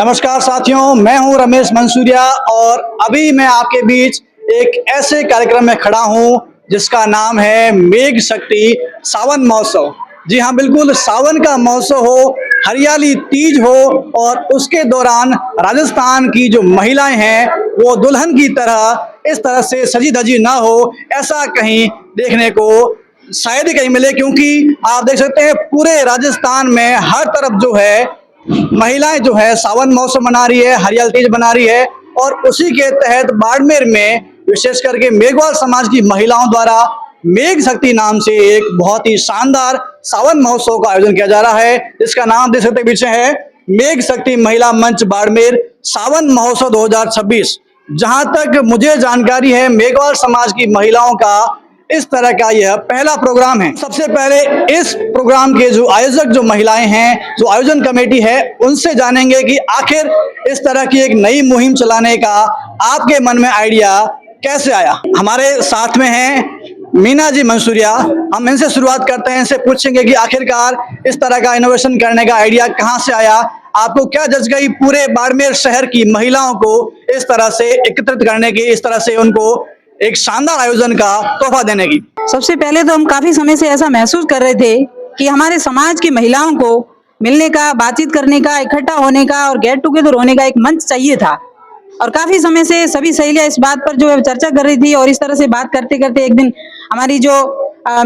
नमस्कार साथियों, मैं हूं रमेश मंसूरिया और अभी मैं आपके बीच एक ऐसे कार्यक्रम में खड़ा हूं जिसका नाम है मेघ शक्ति सावन महोत्सव। जी हां, बिल्कुल सावन का महोत्सव हो, हरियाली तीज हो और उसके दौरान राजस्थान की जो महिलाएं हैं वो दुल्हन की तरह इस तरह से सजी धजी ना हो, ऐसा कहीं देखने को शायद ही कहीं मिले। क्योंकि आप देख सकते हैं पूरे राजस्थान में हर तरफ जो है महिलाएं जो है सावन महोत्सव मना रही है, हरियाली तीज मना रही है। और उसी के तहत बाड़मेर में विशेष करके मेघवाल समाज की महिलाओं द्वारा मेघ शक्ति नाम से एक बहुत ही शानदार सावन महोत्सव का आयोजन किया जा रहा है, जिसका नाम देख सकते पीछे है मेघ शक्ति महिला मंच बाड़मेर सावन महोत्सव 2026। जहां तक मुझे जानकारी है मेघवाल समाज की महिलाओं का इस तरह का यह पहला प्रोग्राम है। सबसे पहले इस प्रोग्राम के जो आयोजक जो महिलाएं हैं, जो आयोजन कमेटी है, उनसे जानेंगे कि आखिर इस तरह की एक नई मुहिम चलाने का आपके मन में आइडिया कैसे आया। हमारे साथ में हैं मीना जी मंसूरिया। हम इनसे शुरुआत करते हैं, इनसे पूछेंगे कि आखिरकार इस तरह का इनोवेशन करने का आइडिया कहाँ से आया, आपको क्या जज गई पूरे बाड़मेर शहर की महिलाओं को इस तरह से एकत्रित करने की, इस तरह से उनको एक शानदार आयोजन का तोहफा देने की। सबसे पहले तो हम काफी समय से ऐसा महसूस कर रहे थे कि हमारे समाज की महिलाओं को मिलने का, बातचीत करने का, इकट्ठा होने का और गेट टुगेदर होने का एक मंच चाहिए था। और काफी समय से सभी सहेलियां इस बात पर जो है चर्चा कर रही थी और इस तरह से बात करते करते एक दिन हमारी जो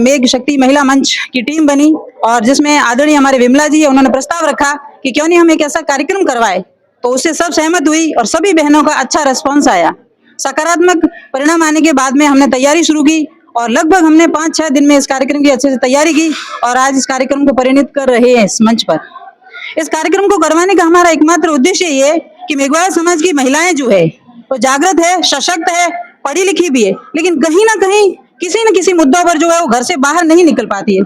मेघ शक्ति महिला मंच की टीम बनी और जिसमें आदरणीय हमारे विमला जी है, उन्होंने प्रस्ताव रखा कि क्यों नहीं हम एक ऐसा कार्यक्रम करवाए। तो उससे सब सहमत हुई और सभी बहनों का अच्छा रिस्पॉन्स आया। सकारात्मक परिणाम आने के बाद में हमने तैयारी शुरू की और लगभग हमने 5-6 दिन में इस कार्यक्रम की अच्छे से तैयारी की और आज इस कार्यक्रम को परिणित कर रहे हैं इस मंच पर। इस कार्यक्रम को करवाने का हमारा एकमात्र उद्देश्य ये है कि मेघवाल समाज की महिलाएं जो है वो जागृत है, सशक्त है, पढ़ी लिखी भी है, लेकिन कहीं ना कहीं किसी न किसी मुद्दों पर जो है वो घर से बाहर नहीं निकल पाती है।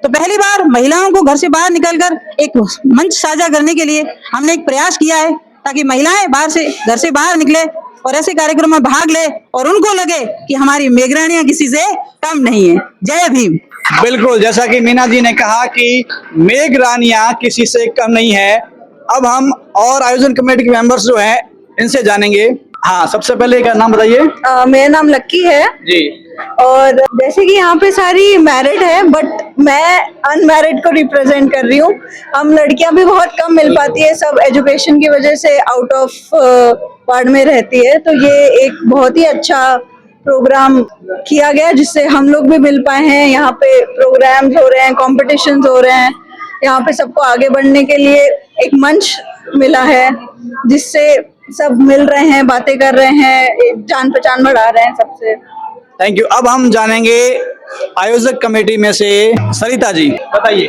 तो पहली बार महिलाओं को घर से बाहर निकलकर एक मंच साझा करने के लिए हमने एक प्रयास किया है ताकि महिलाएं घर से बाहर निकले और ऐसे कार्यक्रम में भाग ले और उनको लगे कि हमारी मेघरानियां किसी से कम नहीं है। जय भीम। बिल्कुल, जैसा कि मीना जी ने कहा कि मेघरानियां किसी से कम नहीं है। अब हम और आयोजन कमेटी के मेंबर्स जो हैं इनसे जानेंगे। हाँ, सबसे पहले का नाम बताइए। मेरा नाम लक्की है जी। और जैसे कि यहाँ पे सारी मैरिड है बट मैं अनमैरिड को रिप्रेजेंट कर रही हूँ। हम लड़कियां भी बहुत कम मिल पाती है, सब एजुकेशन की वजह से आउट ऑफ वार्ड में रहती है। तो ये एक बहुत ही अच्छा प्रोग्राम किया गया जिससे हम लोग भी मिल पाए हैं। यहाँ पे प्रोग्राम्स हो रहे हैं, कॉम्पिटिशन्स हो रहे हैं, यहाँ पे सबको आगे बढ़ने के लिए एक मंच मिला है जिससे सब मिल रहे हैं, बातें कर रहे हैं, जान पहचान बढ़ा रहे हैं सबसे। Thank you. अब हम जानेंगे आयोजक कमेटी में से सरिता जी, बताइए।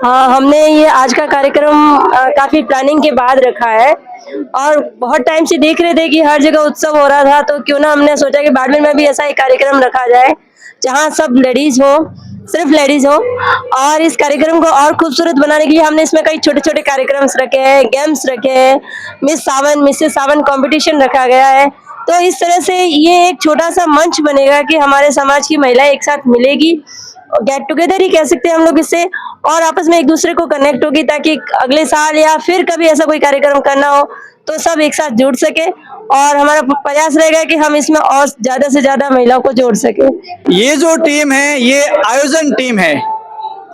हाँ, हमने ये आज का कार्यक्रम काफी प्लानिंग के बाद रखा है और बहुत टाइम से देख रहे थे कि हर जगह उत्सव हो रहा था, तो क्यों ना हमने सोचा कि बाड़मेर में भी ऐसा एक कार्यक्रम रखा जाए जहाँ सब लेडीज हो, सिर्फ लेडीज हो। और इस कार्यक्रम को और खूबसूरत बनाने के लिए हमने इसमें कई छोटे छोटे कार्यक्रम्स रखे हैं, गेम्स रखे हैं, मिस सावन मिसेस सावन कंपटीशन रखा गया है। तो इस तरह से ये एक छोटा सा मंच बनेगा कि हमारे समाज की महिलाएं एक साथ मिलेगी, गेट टुगेदर ही कह सकते हैं हम लोग इससे, और आपस में एक दूसरे को कनेक्ट होगी ताकि अगले साल या फिर कभी ऐसा कोई कार्यक्रम करना हो तो सब एक साथ जुड़ सके। और हमारा प्रयास रहेगा कि हम इसमें और ज्यादा से ज्यादा महिलाओं को जोड़ सके। ये जो टीम है ये आयोजन टीम है।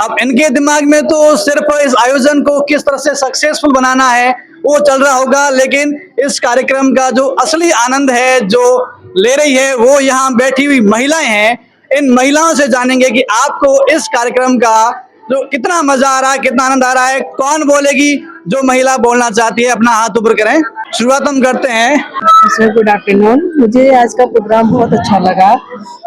अब इनके दिमाग में तो सिर्फ इस आयोजन को किस तरह से सक्सेसफुल बनाना है वो चल रहा होगा, लेकिन इस कार्यक्रम का जो असली आनंद है जो ले रही है वो यहाँ बैठी हुई महिलाएं हैं। इन महिलाओं से जानेंगे कि आपको इस कार्यक्रम का जो कितना मजा आ रहा है, कितना आनंद आ रहा है। कौन बोलेगी? जो महिला बोलना चाहती है अपना हाथ ऊपर करें। शुरुआत हम करते हैं। Sir, good afternoon. मुझे आज का प्रोग्राम बहुत अच्छा लगा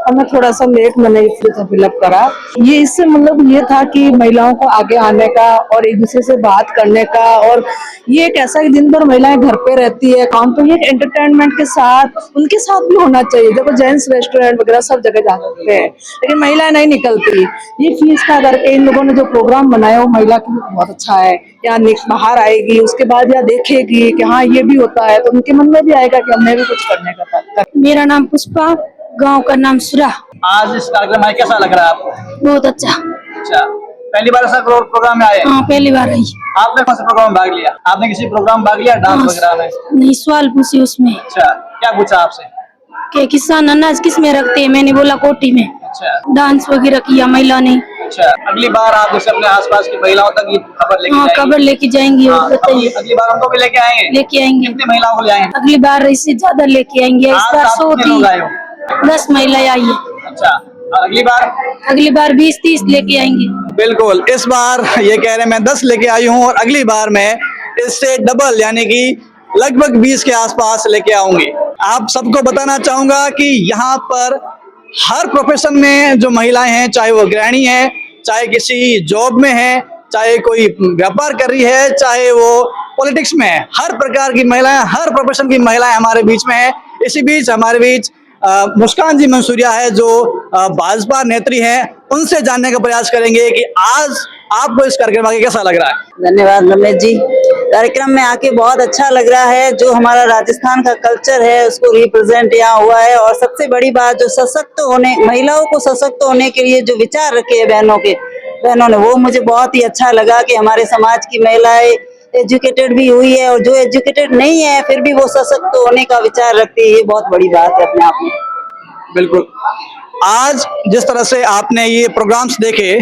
और मैं थोड़ा सा लेट मैंने फिलअप करा। ये इससे मतलब ये था कि महिलाओं को आगे आने का और एक दूसरे से बात करने का, और ये एक ऐसा दिन भर महिलाएं घर पे रहती है काम, तो ये एंटरटेनमेंट के साथ उनके साथ भी होना चाहिए। देखो जेंट्स रेस्टोरेंट वगैरह सब जगह जा सकते हैं लेकिन महिलाएं नहीं निकलती। ये फीस का करके इन लोगों ने जो प्रोग्राम बनाया वो महिला के लिए बहुत अच्छा है। या बाहर आएगी उसके बाद या देखेगी कि हाँ ये भी होता है, तो उनके मन में भी आएगा कि हमने भी कुछ करने का था। मेरा नाम पुष्पा, गांव का नाम सुरा। आज इस कार्यक्रम में कैसा लग रहा है आपको? बहुत अच्छा। अच्छा, पहली बार ऐसा प्रोग्राम में आए हैं? हाँ पहली बार आई। आपने कौन सा प्रोग्राम में भाग लिया? आपने किसी प्रोग्राम में भाग लिया डांस वगैरह में? नहीं सवाल पूछी उसमें अच्छा, क्या पूछा आपसे? कि किसान अनाज किस में रखते हैं, मैंने बोला कोठी में। अच्छा डांस वगैरह किया महिला ने। अच्छा, अगली बार आप जैसे अपने आसपास की महिलाओं तक ये खबर लेके हाँ जाएंगे? खबर लेके जाएंगी और हाँ, बताइए। अगली बार उनको भी लेके आएंगे? लेके आएंगे, कितनी महिलाओं को ले आएंगे? अगली बार इससे ज्यादा लेके आएंगे। इस आज बार आप 100 कितने लोग आए हो? थी, 10 महिलाएं आई है। अच्छा, और अगली बार 20-30 लेके आएंगे। बिल्कुल, इस बार ये कह रहे हैं मैं 10 लेके आई हूँ और अगली बार मैं इससे डबल यानी कि लगभग 20 के आसपास लेके आऊंगी। आप सबको बताना चाहूंगा कि यहाँ पर हर प्रोफेशन में जो महिलाएं हैं, चाहे वो गृहिणी है, चाहे किसी जॉब में है, चाहे कोई व्यापार कर रही है, चाहे वो पॉलिटिक्स में है, हर प्रकार की महिलाएं, हर प्रोफेशन की महिलाएं हमारे बीच में है। इसी बीच हमारे बीच मुस्कान जी मंसूरिया है जो भाजपा नेत्री हैं, उनसे जानने का प्रयास करेंगे कि आज आपको इस कार्यक्रम आके कैसा लग रहा है। धन्यवाद रमेश जी, कार्यक्रम में आके बहुत अच्छा लग रहा है। जो हमारा राजस्थान का कल्चर है उसको रिप्रेजेंट यहाँ हुआ है, और सबसे बड़ी बात जो सशक्त होने, महिलाओं को सशक्त होने के लिए जो विचार रखे हैं बहनों ने, वो मुझे बहुत ही अच्छा लगा कि हमारे समाज की महिलाएं एजुकेटेड भी हुई है, और जो एजुकेटेड नहीं है फिर भी वो सशक्त होने का विचार रखती है। ये बहुत बड़ी बात है अपने आप में। बिल्कुल, आज जिस तरह से आपने ये प्रोग्राम्स देखे,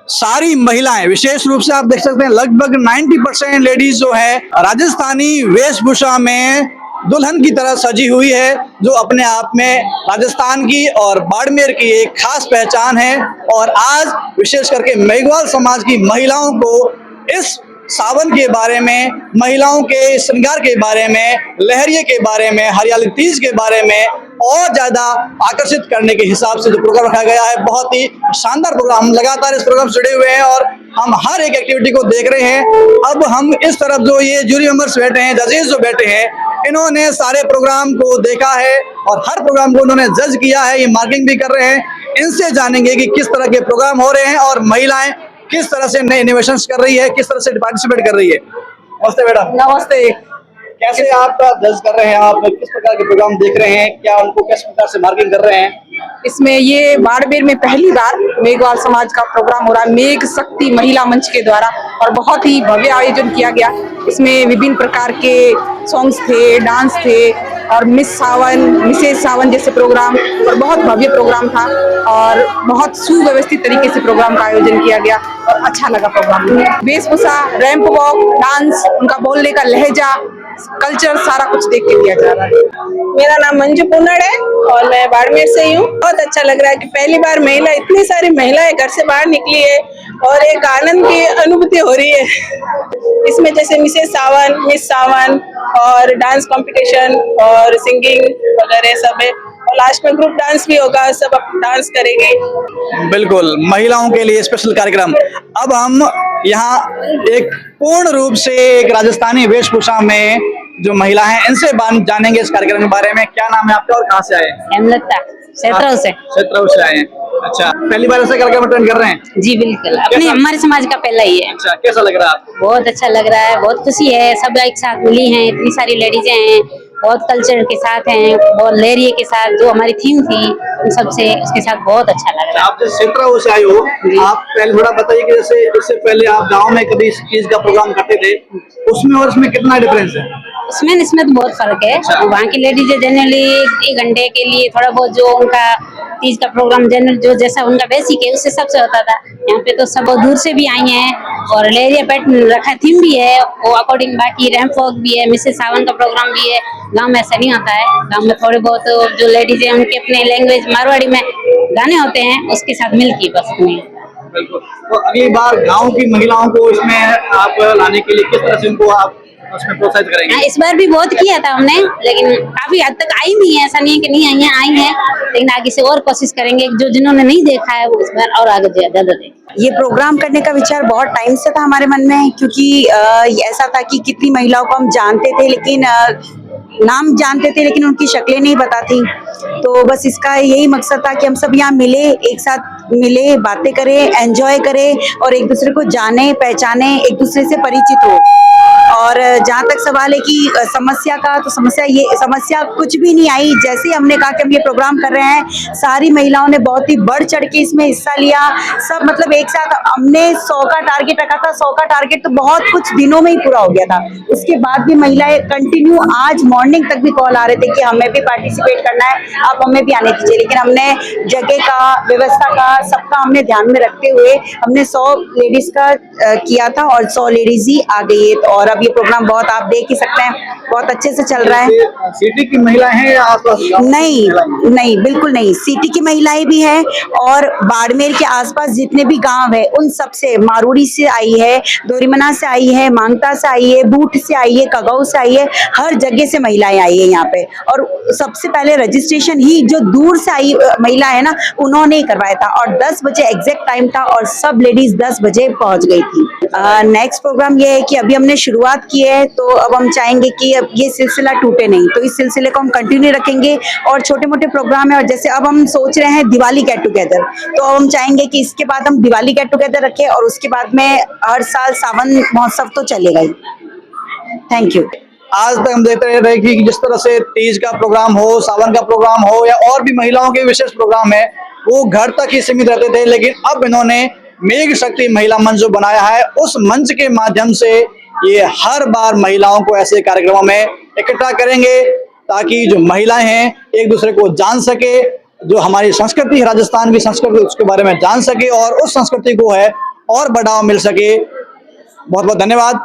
सारी महिलाएं, विशेष रूप से आप देख सकते हैं लगभग 90% लेडीज जो है राजस्थानी वेशभूषा में दुल्हन की तरह सजी हुई है, जो अपने आप में राजस्थान की और बाड़मेर की एक खास पहचान है। और आज विशेष करके मेघवाल समाज की महिलाओं को इस सावन के बारे में, महिलाओं के श्रृंगार के बारे में, लहरिये के बारे में, हरियाली तीज के बारे में और ज्यादा आकर्षित करने के हिसाब से जो प्रोग्राम रखा गया है, बहुत ही शानदार प्रोग्राम। हम लगातार इस प्रोग्राम से जुड़े हुए हैं और हम हर एक एक्टिविटी को देख रहे हैं। अब हम इस तरफ जो ये जूरी मेंबर्स बैठे हैं, जजेस जो बैठे हैं, इन्होंने सारे प्रोग्राम को देखा है और हर प्रोग्राम को उन्होंने जज किया है, ये मार्किंग भी कर रहे हैं। इनसे जानेंगे कि किस तरह के प्रोग्राम हो रहे हैं और महिलाएं किस तरह से नए इनोवेशंस कर रही है, किस तरह से पार्टिसिपेट कर रही है। नमस्ते मैडम। नमस्ते। कैसे आप जज कर रहे हैं, आप किस प्रकार के प्रोग्राम देख रहे हैं, क्या उनको किस प्रकार से मार्किंग कर रहे हैं? इसमें ये बाड़मेर में पहली बार मेघवाल समाज का प्रोग्राम हो रहा है मेघ शक्ति महिला मंच के द्वारा, और बहुत ही भव्य आयोजन किया गया। इसमें विभिन्न प्रकार के सॉन्ग्स थे, डांस थे, और मिसेस सावन जैसे प्रोग्राम, और बहुत भव्य प्रोग्राम था और बहुत सुव्यवस्थित तरीके से प्रोग्राम का आयोजन किया गया और अच्छा लगा प्रोग्राम। वेशभूषा, रैंप वॉक, डांस, उनका बोलने का लहजा, कल्चर, सारा कुछ देख के किया जा रहा है। मेरा नाम मंजू पुनड़ है और मैं बाड़मेर से ही हूँ। बहुत अच्छा लग रहा है कि पहली बार महिला, इतनी सारी महिलाएं घर से बाहर निकली है और एक आनंद की अनुभूति हो रही है इसमें। जैसे मिसेस सावन, मिस सावन, और डांस कंपटीशन और सिंगिंग वगैरह सब है, और लास्ट में ग्रुप डांस भी होगा, सब डांस करेंगे। बिल्कुल, महिलाओं के लिए स्पेशल कार्यक्रम। अब हम यहाँ एक पूर्ण रूप से एक राजस्थानी वेशभूषा में जो महिला हैं, इनसे जानेंगे इस कार्यक्रम के बारे में। क्या नाम है आपका और कहाँ से आए हैं? हेमलता क्षेत्र से। क्षेत्र से आए हैं। अच्छा, पहली बार ऐसा कार्यक्रम अटेंड कर रहे हैं? जी बिल्कुल, अपने हमारे समाज का पहला ही है। अच्छा, कैसा लग रहा है आपको? बहुत अच्छा लग रहा है, बहुत खुशी है। सब एक साथ मिली हैं, इतनी सारी लेडीजें हैं, बहुत कल्चर के साथ हैं, बहुत लहरिये के साथ, जो हमारी थीम थी उन सबसे, उसके साथ बहुत अच्छा लग रहा है। आप जैसे क्षेत्र से आए हो, आप पहले थोड़ा बताइए कि जैसे इससे पहले आप गांव में कभी इस चीज का प्रोग्राम करते थे, उसमें और इसमें कितना डिफरेंस है? उसमें इसमें तो बहुत फर्क है। वहाँ की लेडीज जनरली 1 घंटे के लिए थोड़ा बहुत जो उनका तीज का प्रोग्राम जनरल जो जैसा उनका बेसिक है उससे सबसे होता था। यहाँ पे तो सब दूर से भी आई हैं और लहरिया पैटर्न रखा, थीम भी है वो अकॉर्डिंग, बाकी रैंप वॉक भी है, मिसेस सावन का प्रोग्राम भी है। गांव में ऐसा नहीं होता है, गांव में थोड़े बहुत जो लेडीज है उनके अपने लैंग्वेज मारवाड़ी में गाने होते हैं, उसके साथ मिलके बस नहीं। बिल्कुल। तो अगली बार गांव की महिलाओं को इसमें आप लाने के लिए किस तरह से उनको आप उसमें प्रोत्साहित करेंगे? इस बार भी बहुत किया था हमने, लेकिन काफी हद तक आई नहीं है, ऐसा नहीं है कि नहीं आई है, आई है, लेकिन आगे से और कोशिश करेंगे जो जिन्होंने नहीं देखा है वो इस बार और आगे ज्यादा देखें। ये प्रोग्राम करने का विचार बहुत टाइम से था हमारे मन में, क्योंकि ऐसा था कि कितनी महिलाओं को हम जानते थे, लेकिन नाम जानते थे लेकिन उनकी शक्लें नहीं पता थी। तो बस इसका यही मकसद था कि हम सब यहाँ मिले, एक साथ मिले, बातें करें, एंजॉय करें और एक दूसरे को जाने, पहचाने, एक दूसरे से परिचित हो। और जहाँ तक सवाल है कि समस्या का, तो समस्या कुछ भी नहीं आई। जैसे ही हमने कहा कि हम ये प्रोग्राम कर रहे हैं, सारी महिलाओं ने बहुत ही बढ़ चढ़ के इसमें हिस्सा लिया। सब मतलब एक साथ, हमने 100 का टारगेट रखा था, 100 का टारगेट तो बहुत कुछ दिनों में ही पूरा हो गया था। उसके बाद भी महिलाएं कंटिन्यू, आज मॉर्निंग तक भी कॉल आ रहे थे कि हमें भी पार्टिसिपेट करना है, आप हमें भी आने दीजिए। लेकिन हमने जगह का, व्यवस्था का, सबका हमने ध्यान में रखते हुए हमने 100 लेडीज का किया था और 100 लेडीज ही आ गई है। और अब ये प्रोग्राम बहुत, आप देख ही सकते हैं, बहुत अच्छे से चल रहा है। सिटी की महिलाएं हैं या आसपास गाँव की नहीं महिलाएं? नहीं, बिल्कुल नहीं। सिटी की महिलाएं भी हैं और बाड़मेर के आसपास जितने भी गांव है उन सब से, मारूड़ी से आई है, दोरीमना से आई है, मांगता से आई है, बूट से आई है, कगऊ से आई है, हर जगह से महिलाएं आई है यहाँ पे। और सबसे पहले रजिस्ट्रेशन ही जो दूर से आई महिला है ना, उन्होंने ही करवाया था और 10 बजे एग्जैक्ट टाइम था और सब लेडीज 10 बजे पहुंच गई थी। नेक्स्ट प्रोग्राम ये है कि अभी हमने शुरुआत की है, तो अब हम चाहेंगे कि अब ये सिलसिला टूटे नहीं, तो इस सिलसिले को हम कंटिन्यू रखेंगे। और छोटे मोटे प्रोग्राम है, और जैसे अब हम सोच रहे हैं दिवाली गेट टुगेदर, तो अब हम चाहेंगे कि इसके बाद हम दिवाली गेट टुगेदर रखें और उसके बाद में हर साल सावन महोत्सव तो चलेगा ही। Thank you. आज तक हम देखते रह रहे कि जिस तरह से तीज का प्रोग्राम हो, सावन का प्रोग्राम हो या और भी महिलाओं के विशेष प्रोग्राम है, वो घर तक ही सीमित रहते थे। लेकिन अब इन्होंने मेघ शक्ति महिला मंच जो बनाया है, उस मंच के माध्यम से ये हर बार महिलाओं को ऐसे कार्यक्रमों में इकट्ठा करेंगे ताकि जो महिलाएं हैं एक दूसरे को जान सके, जो हमारी संस्कृति, राजस्थान की संस्कृति, उसके बारे में जान सके और उस संस्कृति को है और बढ़ावा मिल सके। बहुत बहुत धन्यवाद।